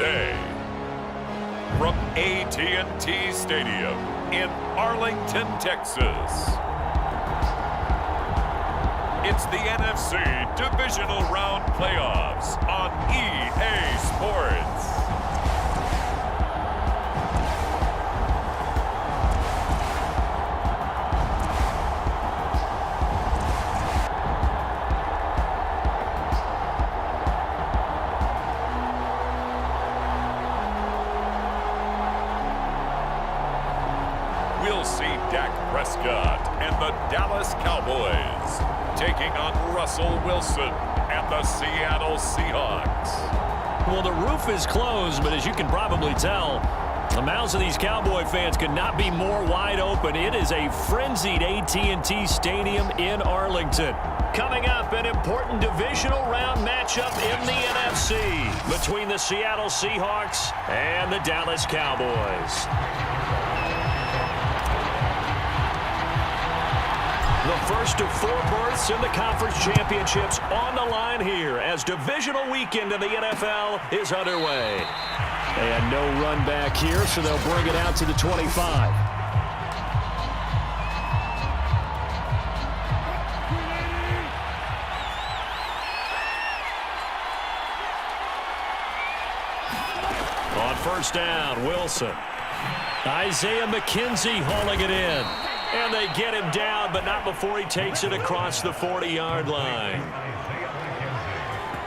Day. From AT&T Stadium in Arlington, Texas, it's the NFC Divisional Round Playoffs on EA Sports. We'll see Dak Prescott and the Dallas Cowboys taking on Russell Wilson and the Seattle Seahawks. Well, the roof is closed, but as you can probably tell, the mouths of these Cowboy fans could not be more wide open. It is a frenzied AT&T Stadium in Arlington. Coming up, an important divisional round matchup in the NFC between the Seattle Seahawks and the Dallas Cowboys. The first of 4 berths in the conference championships on the line here as divisional weekend in the NFL is underway. And no run back here, so they'll bring it out to the 25. On first down, Wilson. Isaiah McKenzie hauling it in. And they get him down, but not before he takes it across the 40-yard line.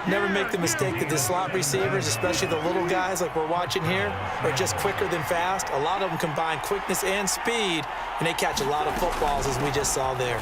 Never make the mistake that the slot receivers, especially the little guys like we're watching here, are just quicker than fast. A lot of them combine quickness and speed, and they catch a lot of footballs, as we just saw there.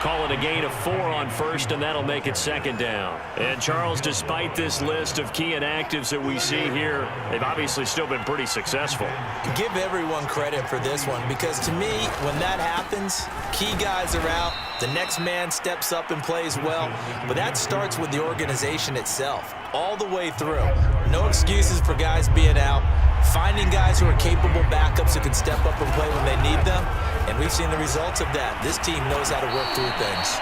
Call it a gain of 4 on first, and that'll make it second down. And, Charles, despite this list of key inactives that we see here, they've obviously still been pretty successful. Give everyone credit for this one, because to me, when that happens, key guys are out, the next man steps up and plays well, but that starts with the organization itself, all the way through. No excuses for guys being out, finding guys who are capable backups who can step up and play when they need them, and we've seen the results of that. This team knows how to work through things.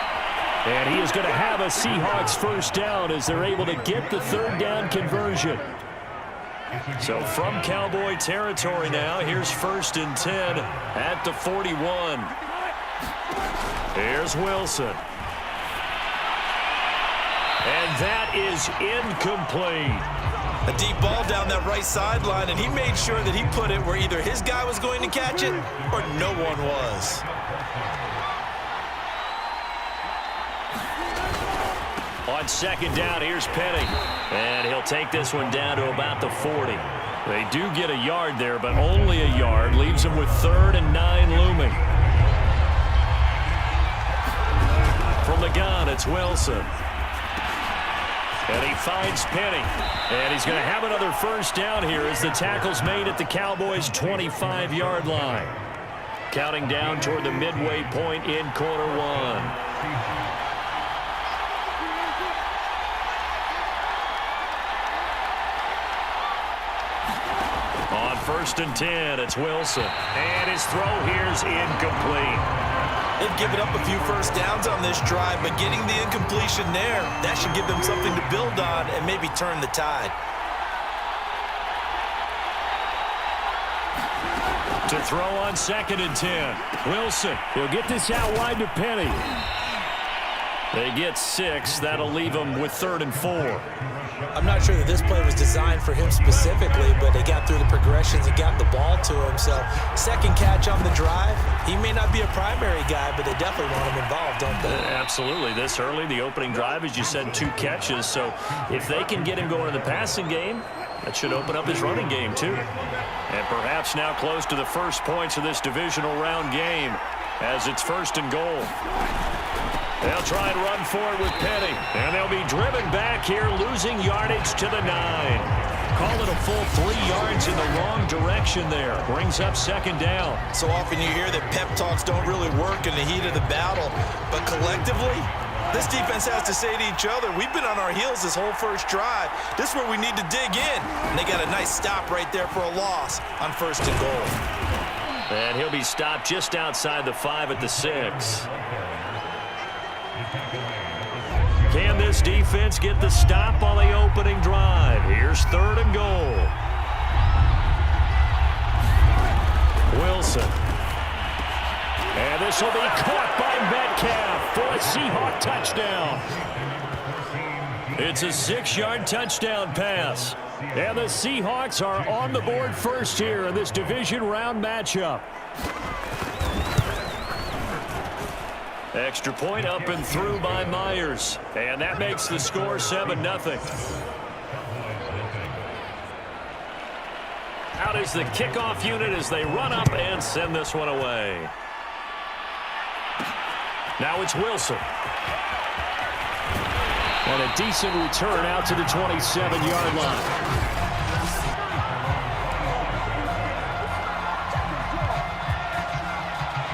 And he is going to have a Seahawks first down as they're able to get the third down conversion. So from Cowboy territory now, here's 1st and 10 at the 41. Here's Wilson. And that is incomplete. A deep ball down that right sideline, and he made sure that he put it where either his guy was going to catch it or no one was. On second down, here's Penny. And he'll take this one down to about the 40. They do get a yard there, but only a yard. Leaves them with 3rd and 9 looming. From the gun, it's Wilson. And he finds Penny. And he's going to have another first down here as the tackle's made at the Cowboys' 25-yard line. Counting down toward the midway point in quarter 1. On 1st and 10, it's Wilson. And his throw here's incomplete. They've given up a few first downs on this drive, but getting the incompletion there, that should give them something to build on and maybe turn the tide. To throw on 2nd and 10. Wilson, he'll get this out wide to Penny. They get 6. That'll leave them with 3rd and 4. I'm not sure that this play was designed for him specifically, but they got through the progressions and got the ball to him. So, second catch on the drive. He may not be a primary guy, but they definitely want him involved, don't they? Absolutely. This early, the opening drive, as you said, 2 catches. So, if they can get him going in the passing game, that should open up his running game, too. And perhaps now close to the first points of this divisional round game as it's 1st and goal. They'll try and run for it with Penny. And they'll be driven back here, losing yardage to the 9. Call it a full 3 yards in the wrong direction there. Brings up 2nd down. So often you hear that pep talks don't really work in the heat of the battle. But collectively, this defense has to say to each other, we've been on our heels this whole first drive. This is where we need to dig in. And they got a nice stop right there for a loss on 1st and goal. And he'll be stopped just outside the 5 at the 6. Can this this defense get the stop on the opening drive? Here's 3rd and goal. Wilson. And this will be caught by Metcalf for a Seahawk touchdown. It's a 6-yard touchdown pass. And the Seahawks are on the board first here in this division round matchup. Extra point up and through by Myers. And that makes the score 7-0. Out is the kickoff unit as they run up and send this one away. Now it's Wilson. And a decent return out to the 27-yard line.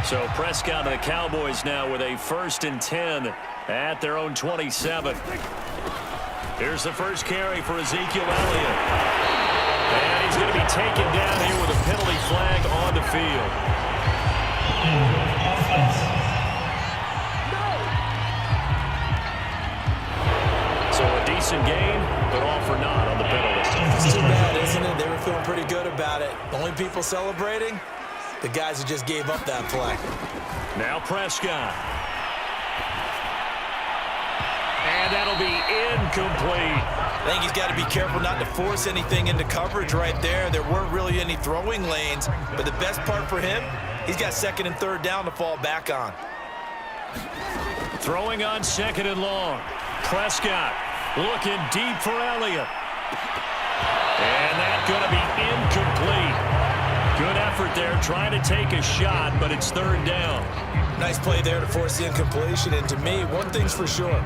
So Prescott and the Cowboys now with a 1st and 10 at their own 27. Here's the first carry for Ezekiel Elliott. And he's going to be taken down here with a penalty flag on the field. So a decent game, but all for naught on the penalty. It's too bad, isn't it? They were feeling pretty good about it. The only people celebrating, the guys who just gave up that play. Now Prescott. And that'll be incomplete. I think he's got to be careful not to force anything into coverage right there. There weren't really any throwing lanes, but the best part for him, he's got 2nd and 3rd down to fall back on. Throwing on 2nd and long. Prescott looking deep for Elliott. And that's going to be incomplete. Good effort there, trying to take a shot, but it's 3rd down. Nice play there to force the incompletion. And to me, one thing's for sure.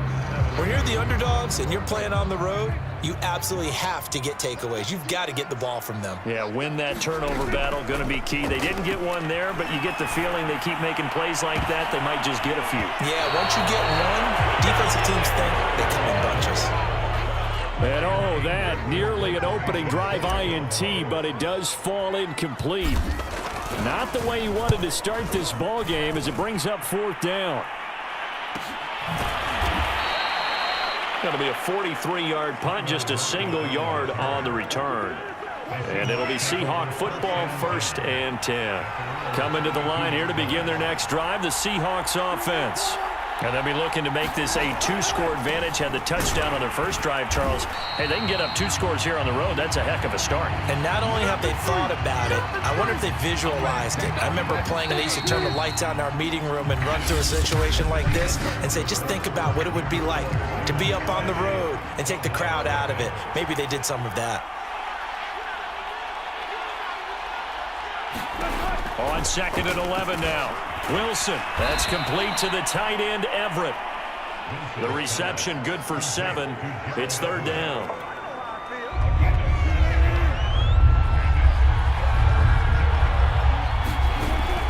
When you're the underdogs and you're playing on the road, you absolutely have to get takeaways. You've got to get the ball from them. Yeah, win that turnover battle, going to be key. They didn't get one there, but you get the feeling they keep making plays like that, they might just get a few. Yeah, once you get one, defensive teams think they come in bunches. And oh, that nearly an opening drive INT, but it does fall incomplete. Not the way he wanted to start this ball game as it brings up 4th down. Going to be a 43-yard punt, just a single yard on the return. And it'll be Seahawk football, 1st and 10. Coming to the line here to begin their next drive, the Seahawks offense. And they'll be looking to make this a 2-score advantage. Had the touchdown on their first drive, Charles. Hey, they can get up 2 scores here on the road. That's a heck of a start. And not only have they thought about it, I wonder if they visualized it. I remember playing, and they used to turn the lights on in our meeting room and run through a situation like this and say, just think about what it would be like to be up on the road and take the crowd out of it. Maybe they did some of that. On 2nd and 11 now. Wilson, that's complete to the tight end, Everett. The reception good for 7. It's 3rd down.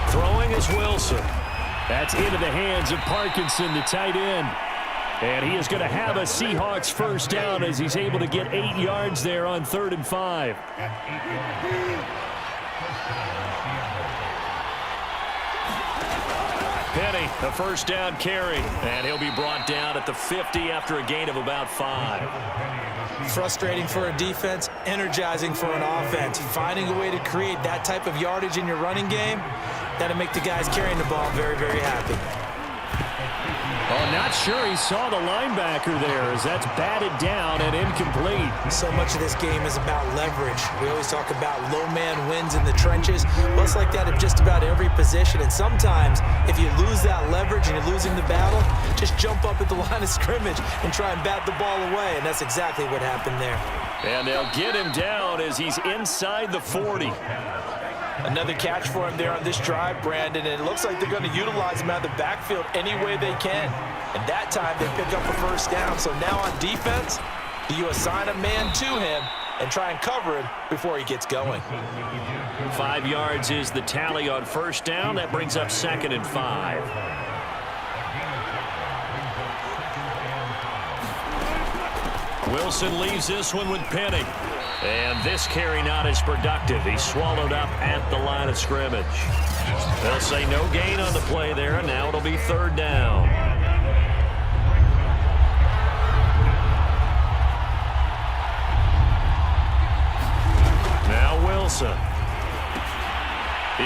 Throwing is Wilson. That's into the hands of Parkinson, the tight end. And he is going to have a Seahawks 1st down as he's able to get 8 yards there on 3rd and 5. Penny, the 1st down carry, and he'll be brought down at the 50 after a gain of about 5. Frustrating for a defense, energizing for an offense. Finding a way to create that type of yardage in your running game, that'll make the guys carrying the ball very, very happy. Oh, not sure he saw the linebacker there as that's batted down and incomplete. So much of this game is about leverage. We always talk about low man wins in the trenches. Well, it's like that at just about every position. And sometimes, if you lose that leverage and you're losing the battle, just jump up at the line of scrimmage and try and bat the ball away. And that's exactly what happened there. And they'll get him down as he's inside the 40. Another catch for him there on this drive, Brandon, and it looks like they're going to utilize him out of the backfield any way they can. And that time they pick up a 1st down. So now on defense, do you assign a man to him and try and cover him before he gets going? 5 yards is the tally on 1st down. That brings up 2nd and 5. Wilson leaves this one with Penny. And this carry not as productive. He's swallowed up at the line of scrimmage. They'll say no gain on the play there, and now it'll be 3rd down.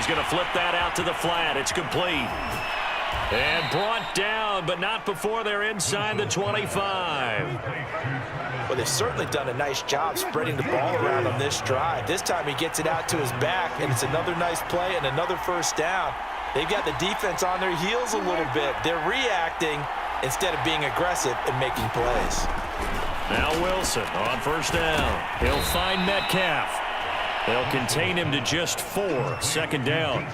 He's going to flip that out to the flat. It's complete. And brought down, but not before they're inside the 25. Well, they've certainly done a nice job spreading the ball around on this drive. This time he gets it out to his back, and it's another nice play and another first down. They've got the defense on their heels a little bit. They're reacting instead of being aggressive and making plays. Now Wilson on first down. He'll find Metcalf. They'll contain him to just 4. Second down.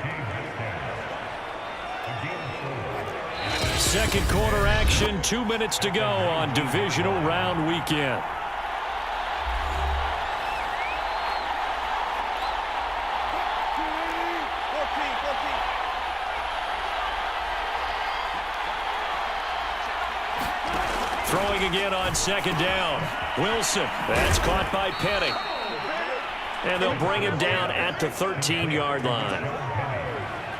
Second quarter action, 2 minutes to go on divisional round weekend. Throwing again on second down. Wilson, that's caught by Penny. And they'll bring him down at the 13-yard line.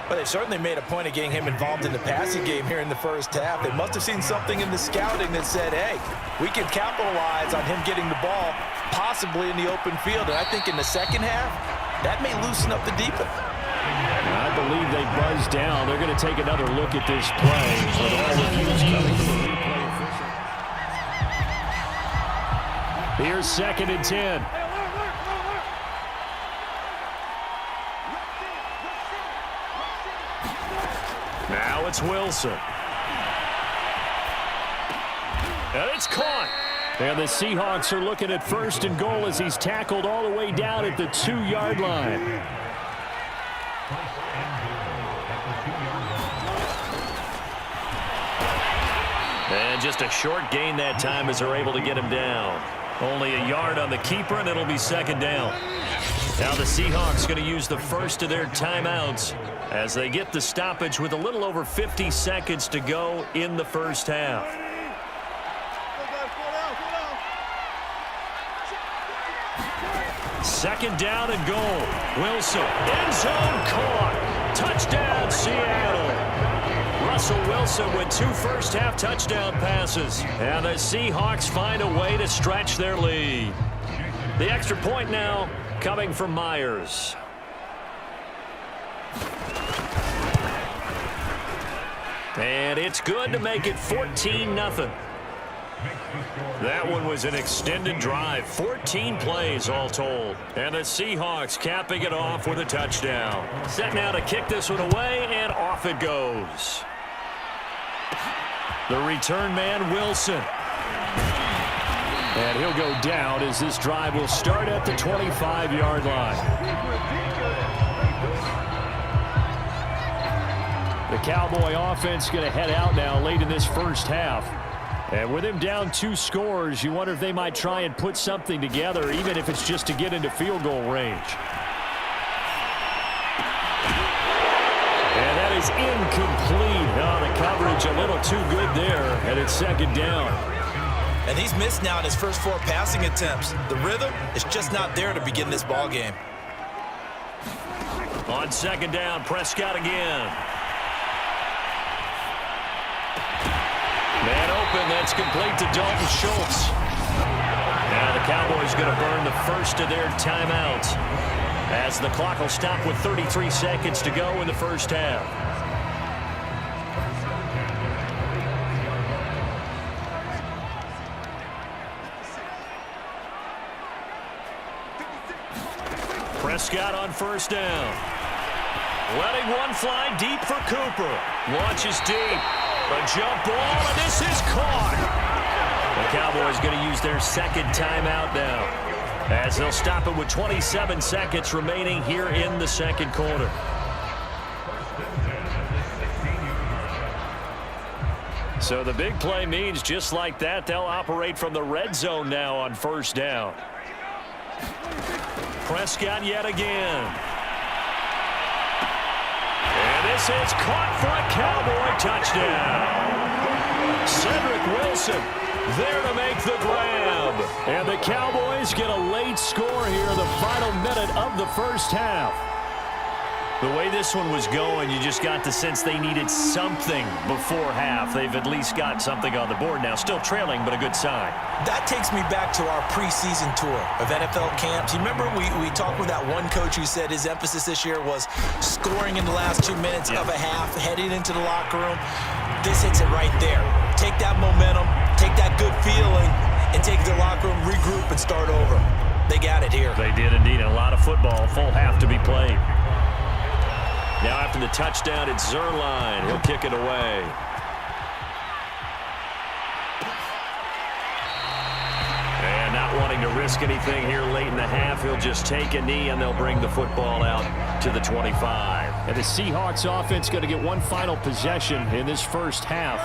But they certainly made a point of getting him involved in the passing game here in the first half. They must have seen something in the scouting that said, hey, we can capitalize on him getting the ball, possibly in the open field. And I think in the second half, that may loosen up the defense. I believe they buzzed down. They're going to take another look at this play with all the cues coming from the replay official. Here's 2nd and 10. Now it's Wilson. And it's caught. And the Seahawks are looking at 1st and goal as he's tackled all the way down at the 2-yard line. And just a short gain that time as they're able to get him down. Only a yard on the keeper, and it'll be 2nd down. Now the Seahawks going to use the first of their timeouts as they get the stoppage with a little over 50 seconds to go in the first half. Second down and goal. Wilson, end zone caught. Touchdown, Seattle. Russell Wilson with 2 first-half touchdown passes. And the Seahawks find a way to stretch their lead. The extra point now coming from Myers. And it's good to make it 14-0. That one was an extended drive, 14 plays all told. And the Seahawks capping it off with a touchdown. Set now to kick this one away, and off it goes. The return man, Wilson. And he'll go down as this drive will start at the 25-yard line. The Cowboy offense going to head out now late in this first half. And with him down 2 scores, you wonder if they might try and put something together, even if it's just to get into field goal range. And that is incomplete. Oh, the coverage a little too good there, and it's 2nd down. And he's missed now in his first 4 passing attempts. The rhythm is just not there to begin this ball game. On 2nd down, Prescott again. Man open, that's complete to Dalton Schultz. Now the Cowboys going to burn the first of their timeouts as the clock will stop with 33 seconds to go in the first half. Prescott on first down. Letting one fly deep for Cooper. Launches deep. A jump ball, and this is caught. The Cowboys going to use their 2nd timeout now as they'll stop it with 27 seconds remaining here in the 2nd quarter. So the big play means just like that, they'll operate from the red zone now on first down. Prescott yet again. And this is caught for a Cowboy touchdown. Cedric Wilson there to make the grab. And the Cowboys get a late score here in the final minute of the first half. The way this one was going, you just got the sense they needed something before half. They've at least got something on the board now. Still trailing, but a good sign. That takes me back to our preseason tour of NFL camps. You remember we talked with that one coach who said his emphasis this year was scoring in the last 2 minutes of a half, heading into the locker room. This hits it right there. Take that momentum, take that good feeling, and take it to the locker room, regroup, and start over. They got it here. They did indeed. A lot of football, full half to be played. Now after the touchdown, it's Zerline. He'll kick it away. And not wanting to risk anything here late in the half, he'll just take a knee, and they'll bring the football out to the 25. And the Seahawks offense going to get one final possession in this first half.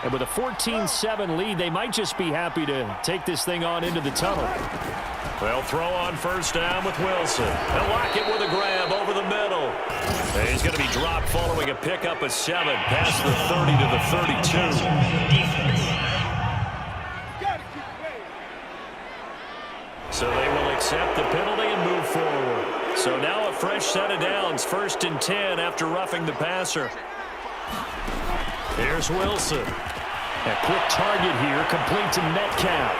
And with a 14-7 lead, they might just be happy to take this thing on into the tunnel. They'll throw on first down with Wilson. They'll lock it with a grab over the middle. And he's going to be dropped following a pickup of 7 past the 30 to the 32. So they will accept the penalty and move forward. So now a fresh set of downs, 1st and 10 after roughing the passer. Here's Wilson. A quick target here, complete to Metcalf.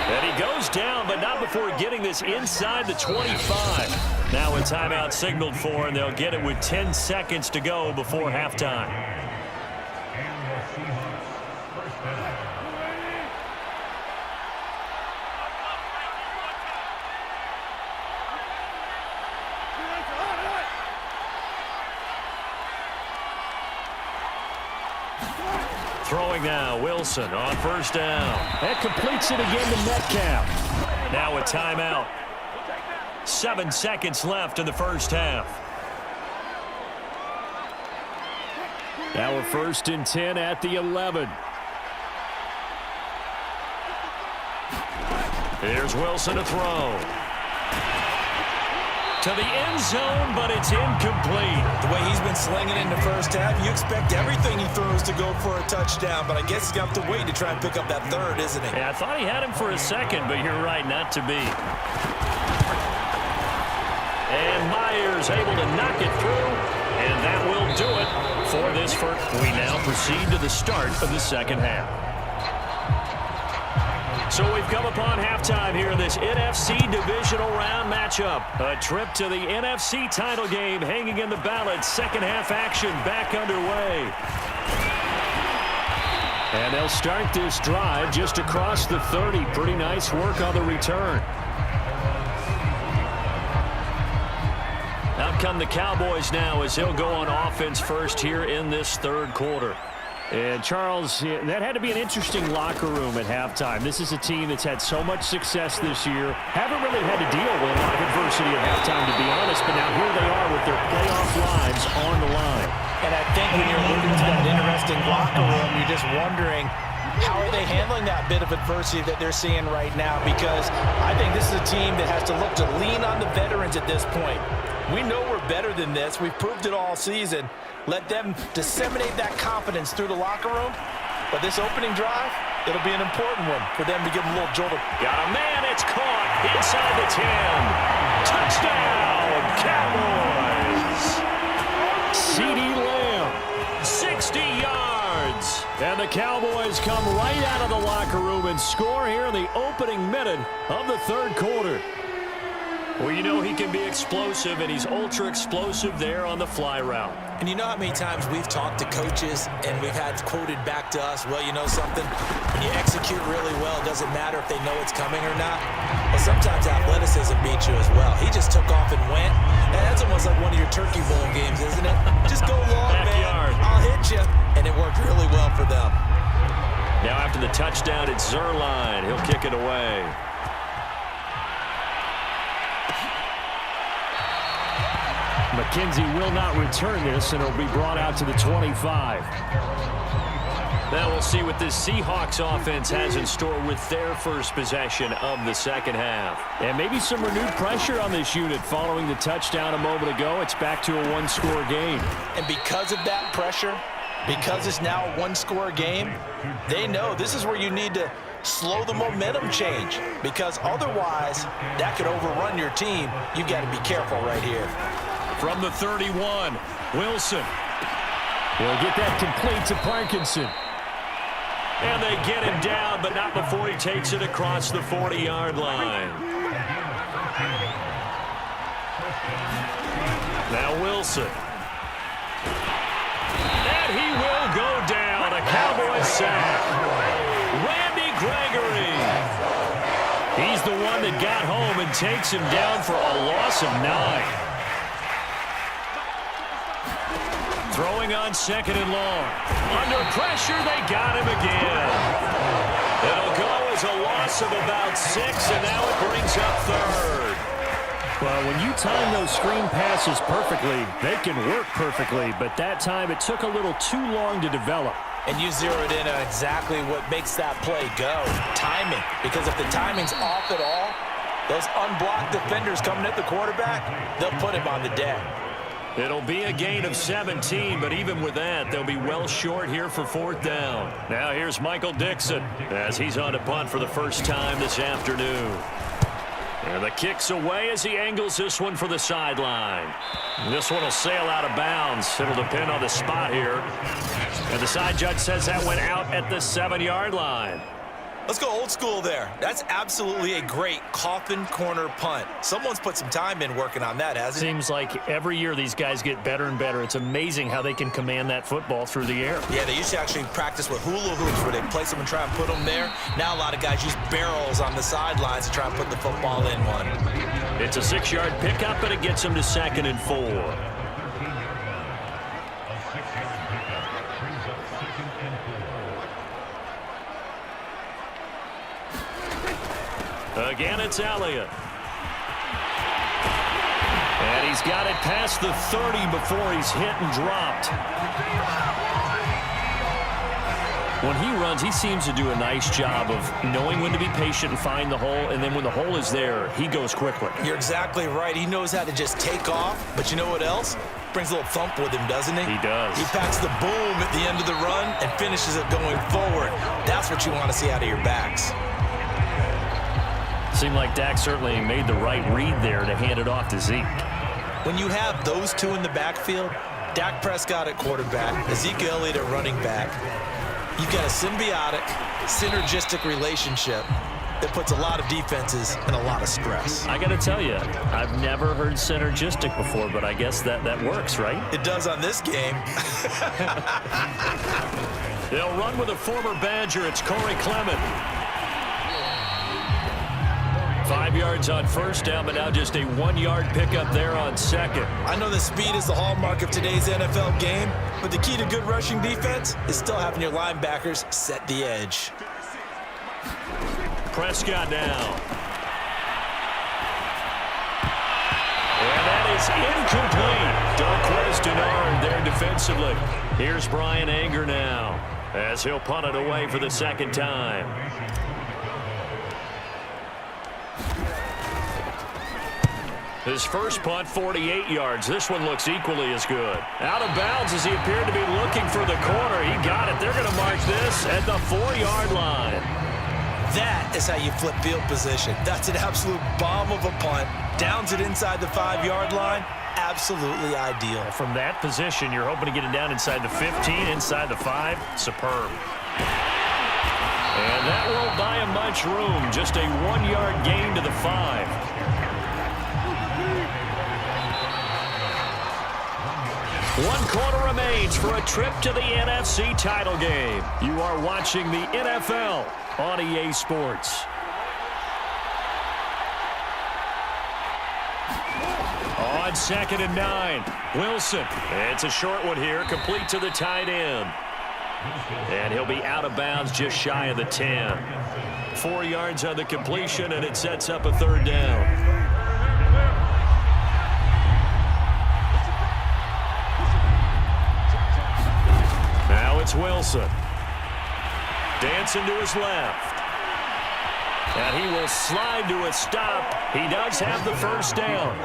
And he goes down, but not before getting this inside the 25. Now a timeout signaled for, and they'll get it with 10 seconds to go before halftime. Throwing now, Wilson on first down. That completes it again to Metcalf. Now a timeout. 7 seconds left in the first half. Now a 1st and 10 at the 11. Here's Wilson to throw. To the end zone, but it's incomplete. The way he's been slinging in the first half, you expect everything he throws to go for a touchdown, but I guess he's got to wait to try and pick up that third, isn't he? Yeah, I thought he had him for a second, but you're right, not to be. And Myers able to knock it through, and that will do it for this first. We now proceed to the start of the second half. So we've come upon halftime here in this NFC Divisional Round matchup. A trip to the NFC title game hanging in the balance. Second half action back underway. And they'll start this drive just across the 30. Pretty nice work on the return. Out come the Cowboys now as he'll go on offense first here in this third quarter. And, Charles, that had to be an interesting locker room at halftime. This is a team that's had so much success this year. Haven't really had to deal with a lot of adversity at halftime, to be honest. But now here they are with their playoff lives on the line. And I think when you're alluding to that interesting locker room, you're just wondering, how are they handling that bit of adversity that they're seeing right now? Because I think this is a team that has to look to lean on the veterans at this point. We know we're better than this. We've proved it all season. Let them disseminate that confidence through the locker room. But this opening drive, it'll be an important one for them to give them a little jolt of. Got a man, it's caught inside the 10. Touchdown, Cowboys. CeeDee Lamb, 60 yards. And the Cowboys come right out of the locker room and score here in the opening minute of the third quarter. Well, you know he can be explosive, and he's ultra-explosive there on the fly route. And you know how many times we've talked to coaches and we've had quoted back to us, well, you know something? When you execute really well, it doesn't matter if they know it's coming or not. Well, sometimes athleticism beats you as well. He just took off and went. And that's almost like one of your Turkey Bowl games, isn't it? Just go long, man. I'll hit you. And it worked really well for them. Now after the touchdown, it's Zerline. He'll kick it away. McKenzie will not return this, and it'll be brought out to the 25. Now we'll see what this Seahawks offense has in store with their first possession of the second half. And maybe some renewed pressure on this unit following the touchdown a moment ago. It's back to a one-score game. And because of that pressure, because it's now a one-score game, they know this is where you need to slow the momentum change, because otherwise that could overrun your team. You've got to be careful right here. From the 31, Wilson. Will get that complete to Parkinson. And they get him down, but not before he takes it across the 40-yard line. Now Wilson. And he will go down. A Cowboys sack. Randy Gregory. He's the one that got home and takes him down for a loss of 9. Throwing on 2nd and long. Under pressure, they got him again. It'll go as a loss of about 6, and now it brings up 3rd. Well, when you time those screen passes perfectly, they can work perfectly, but that time it took a little too long to develop. And you zeroed in on exactly what makes that play go, timing. Because if the timing's off at all, those unblocked defenders coming at the quarterback, they'll put him on the deck. It'll be a gain of 17, but even with that, they'll be well short here for 4th down. Now here's Michael Dixon as he's on to punt for the first time this afternoon. And the kick's away as he angles this one for the sideline. This one will sail out of bounds. It'll depend on the spot here. And the side judge says that went out at the 7-yard line. Let's go old school there. That's absolutely a great coffin corner punt. Someone's put some time in working on that, hasn't it? Seems like every year these guys get better and better. It's amazing how they can command that football through the air. Yeah, they used to actually practice with hula hoops where they place them and try and put them there. Now a lot of guys use barrels on the sidelines to try and put the football in one. It's a 6-yard pickup, and it gets them to 2nd and 4. Again, it's Elliott. And he's got it past the 30 before he's hit and dropped. When he runs, he seems to do a nice job of knowing when to be patient and find the hole, and then when the hole is there, he goes quickly. You're exactly right. He knows how to just take off, but you know what else? Brings a little thump with him, doesn't he? He does. He packs the boom at the end of the run and finishes it going forward. That's what you want to see out of your backs. Seemed like Dak certainly made the right read there to hand it off to Zeke. When you have those two in the backfield, Dak Prescott at quarterback, Ezekiel Elliott at running back, you've got a symbiotic, synergistic relationship that puts a lot of defenses in a lot of stress. I got to tell you, I've never heard synergistic before, but I guess that works, right? It does on this game. They'll run with a former Badger. It's Corey Clement. 5 yards on 1st down, but now just a 1-yard pickup there on 2nd. I know that speed is the hallmark of today's NFL game, but the key to good rushing defense is still having your linebackers set the edge. Prescott now. And that is incomplete. Darquez Denard there defensively. Here's Brian Anger now as he'll punt it away for the 2nd time. His first punt, 48 yards. This one looks equally as good. Out of bounds as he appeared to be looking for the corner. He got it. They're going to mark this at the 4-yard line. That is how you flip field position. That's an absolute bomb of a punt. Downs it inside the 5-yard line. Absolutely ideal. From that position, you're hoping to get it down inside the 15, inside the 5. Superb. And that won't buy him much room. Just a 1-yard gain to the 5. One quarter remains for a trip to the NFC title game. You are watching the NFL on EA Sports. On 2nd and 9, Wilson. It's a short one here, complete to the tight end. And he'll be out of bounds just shy of the 10. 4 yards on the completion, and it sets up a 3rd down. Now it's Wilson. Dancing to his left. And he will slide to a stop. He does have the 1st down.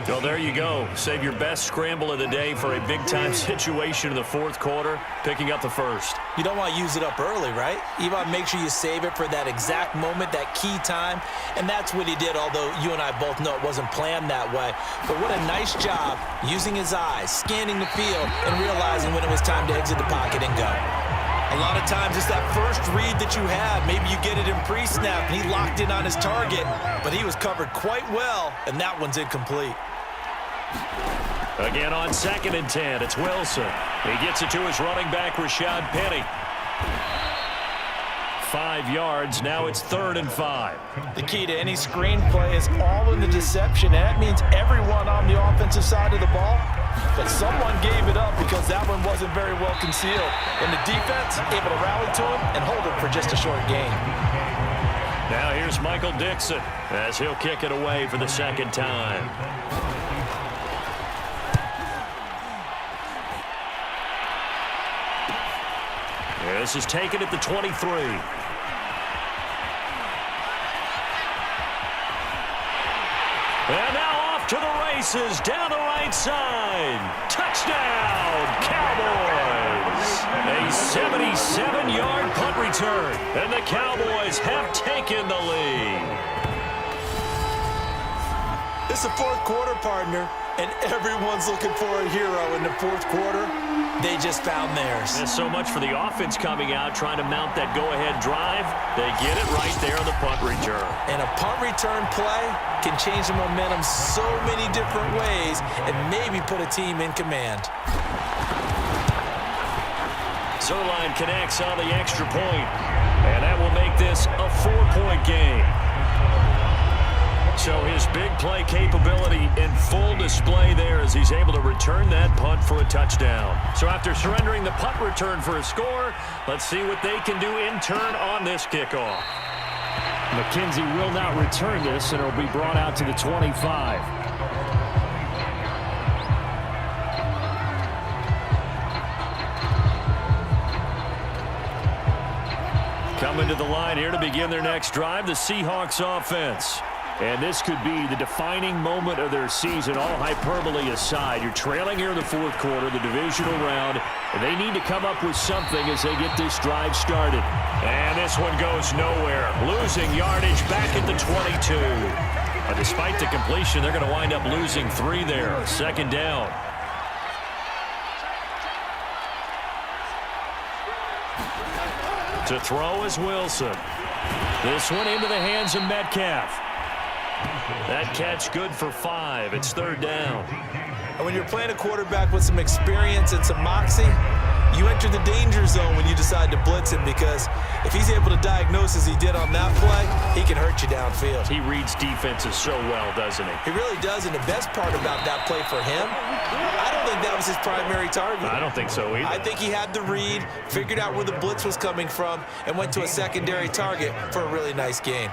Well, there you go. Save your best scramble of the day for a big-time situation in the fourth quarter, picking up the first. You don't want to use it up early, right? You want to make sure you save it for that exact moment, that key time, and that's what he did, although you and I both know it wasn't planned that way. But what a nice job using his eyes, scanning the field, and realizing when it was time to exit the pocket and go. A lot of times it's that first read that you have. Maybe you get it in pre-snap, and he locked in on his target, but he was covered quite well, and that one's incomplete. Again on 2nd and 10, it's Wilson. He gets it to his running back, Rashad Penny. 5 yards, now it's 3rd and 5. The key to any screenplay is all in the deception, and that means everyone on the offensive side of the ball. But someone gave it up because that one wasn't very well concealed. And the defense able to rally to him and hold it for just a short gain. Now here's Michael Dixon as he'll kick it away for the 2nd time. This is taken at the 23. And now off to the races, down the right side. Touchdown, Cowboys! A 77-yard punt return, and the Cowboys have taken the lead. It's the fourth quarter, partner, and everyone's looking for a hero in the fourth quarter. They just found theirs. There's so much for the offense coming out, trying to mount that go-ahead drive. They get it right there on the punt return. And a punt return play can change the momentum so many different ways and maybe put a team in command. Zerline connects on the extra point, and that will make this a 4-point game. So his big play capability in full display there as he's able to return that punt for a touchdown. So after surrendering the punt return for a score, let's see what they can do in turn on this kickoff. McKenzie will not return this, and it'll be brought out to the 25. Coming to the line here to begin their next drive, the Seahawks offense. And this could be the defining moment of their season, all hyperbole aside. You're trailing here in the fourth quarter, the divisional round, and they need to come up with something as they get this drive started. And this one goes nowhere, losing yardage back at the 22. And despite the completion, they're going to wind up losing 3 there. 2nd down. To throw is Wilson. This one into the hands of Metcalf. That catch good for 5. It's 3rd down. And when you're playing a quarterback with some experience and some moxie, you enter the danger zone when you decide to blitz him, because if he's able to diagnose as he did on that play, he can hurt you downfield. He reads defenses so well, doesn't he? He really does, and the best part about that play for him, I don't think that was his primary target. I don't think so either. I think he had the read, figured out where the blitz was coming from, and went to a secondary target for a really nice gain.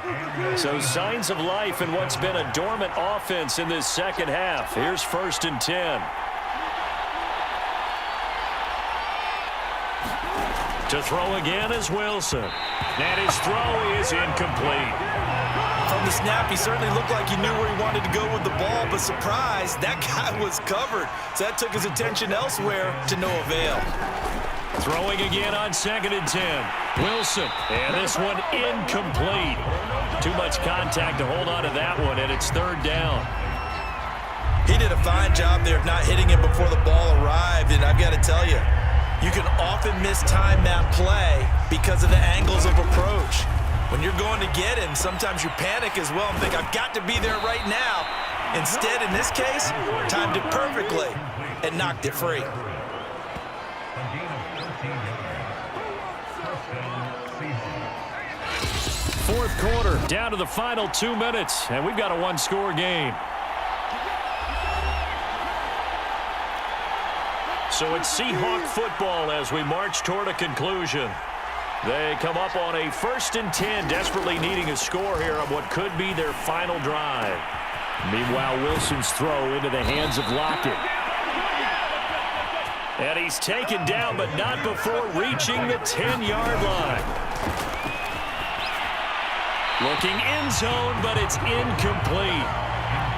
So signs of life in what's been a dormant offense in this second half. Here's 1st and 10. To throw again is Wilson. And his throw is incomplete. From the snap, he certainly looked like he knew where he wanted to go with the ball, but surprise, that guy was covered. So that took his attention elsewhere to no avail. Throwing again on 2nd and 10. Wilson. And this one incomplete. Too much contact to hold on to that one, and it's 3rd down. He did a fine job there of not hitting him before the ball arrived, and I've got to tell you, you can often mistime that play because of the angles of approach. When you're going to get him, sometimes you panic as well and think, I've got to be there right now. Instead, in this case, timed it perfectly and knocked it free. Fourth quarter, down to the final 2 minutes, and we've got a 1-score game. So it's Seahawk football as we march toward a conclusion. They come up on a 1st and 10, desperately needing a score here on what could be their final drive. Meanwhile, Wilson's throw into the hands of Lockett. And he's taken down, but not before reaching the 10-yard line. Looking end zone, but it's incomplete.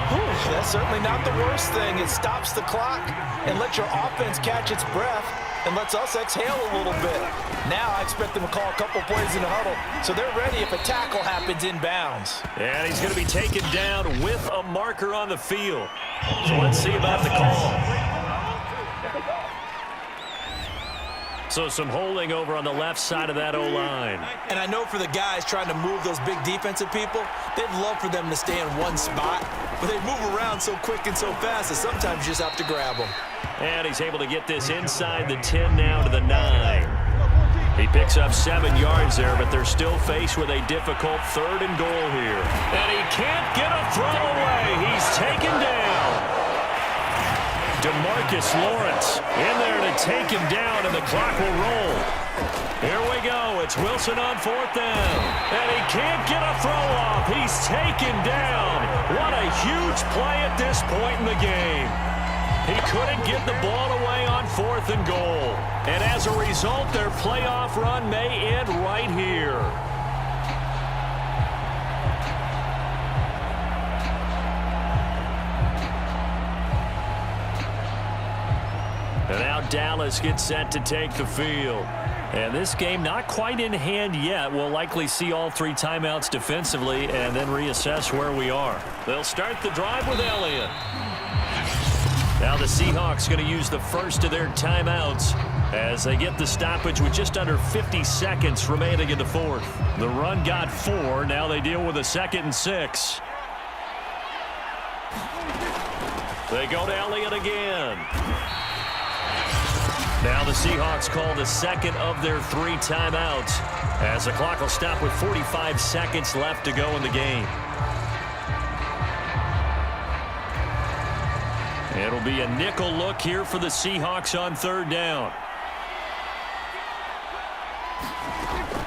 Whew, that's certainly not the worst thing. It stops the clock and lets your offense catch its breath and lets us exhale a little bit. Now I expect them to call a couple plays in the huddle, so they're ready if a tackle happens inbounds. And he's going to be taken down with a marker on the field. So let's see about the call. So some holding over on the left side of that O-line. And I know for the guys trying to move those big defensive people, they'd love for them to stay in one spot, but they move around so quick and so fast that sometimes you just have to grab them. And he's able to get this inside the 10 now to the 9. He picks up 7 yards there, but they're still faced with a difficult 3rd and goal here. And he can't get a throw away. He's taken down. DeMarcus Lawrence in there to take him down, and the clock will roll. Here we go. It's Wilson on 4th down. And he can't get a throw off. He's taken down. What a huge play at this point in the game. He couldn't get the ball away on 4th and goal. And as a result, their playoff run may end right here. And now Dallas gets set to take the field. And this game not quite in hand yet. We'll likely see all 3 timeouts defensively and then reassess where we are. They'll start the drive with Elliott. Now the Seahawks going to use the first of their timeouts as they get the stoppage with just under 50 seconds remaining in the 4th. The run got 4. Now they deal with a 2nd and 6. They go to Elliott again. Now the Seahawks call the 2nd of their 3 timeouts as the clock will stop with 45 seconds left to go in the game. It'll be a nickel look here for the Seahawks on 3rd down.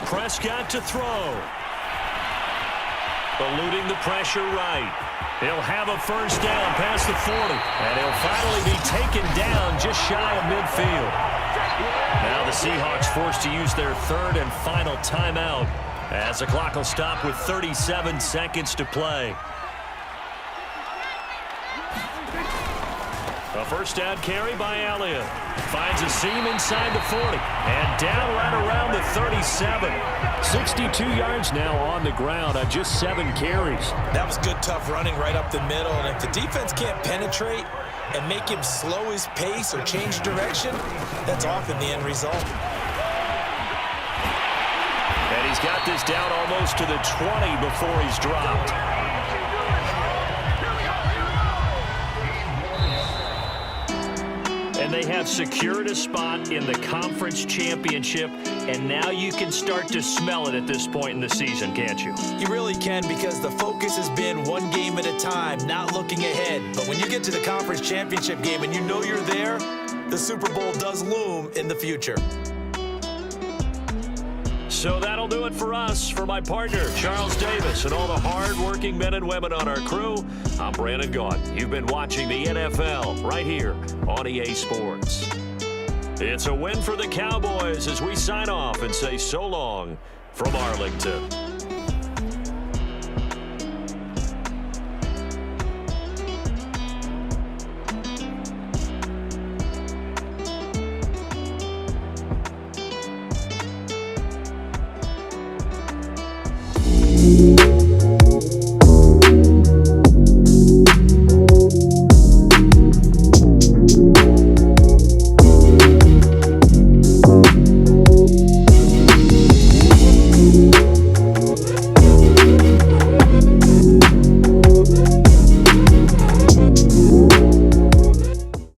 Prescott to throw. Eluding the pressure right. He'll have a 1st down past the 40. And he'll finally be taken down just shy of midfield. Now the Seahawks forced to use their 3rd and final timeout as the clock will stop with 37 seconds to play. A 1st down carry by Elliott. Finds a seam inside the 40. And down right around the 37. 62 yards now on the ground on just 7 carries. That was good, tough running right up the middle. And if the defense can't penetrate and make him slow his pace or change direction, that's often the end result. And he's got this down almost to the 20 before he's dropped. And they have secured a spot in the conference championship, and now you can start to smell it at this point in the season, can't you? You really can, because the focus has been one game at a time, not looking ahead. But when you get to the conference championship game and you know you're there, the Super Bowl does loom in the future. So that'll do it for us. For my partner, Charles Davis, and all the hard-working men and women on our crew, I'm Brandon Gaudin. You've been watching the NFL right here on EA Sports. It's a win for the Cowboys as we sign off and say so long from Arlington. We'll be right back.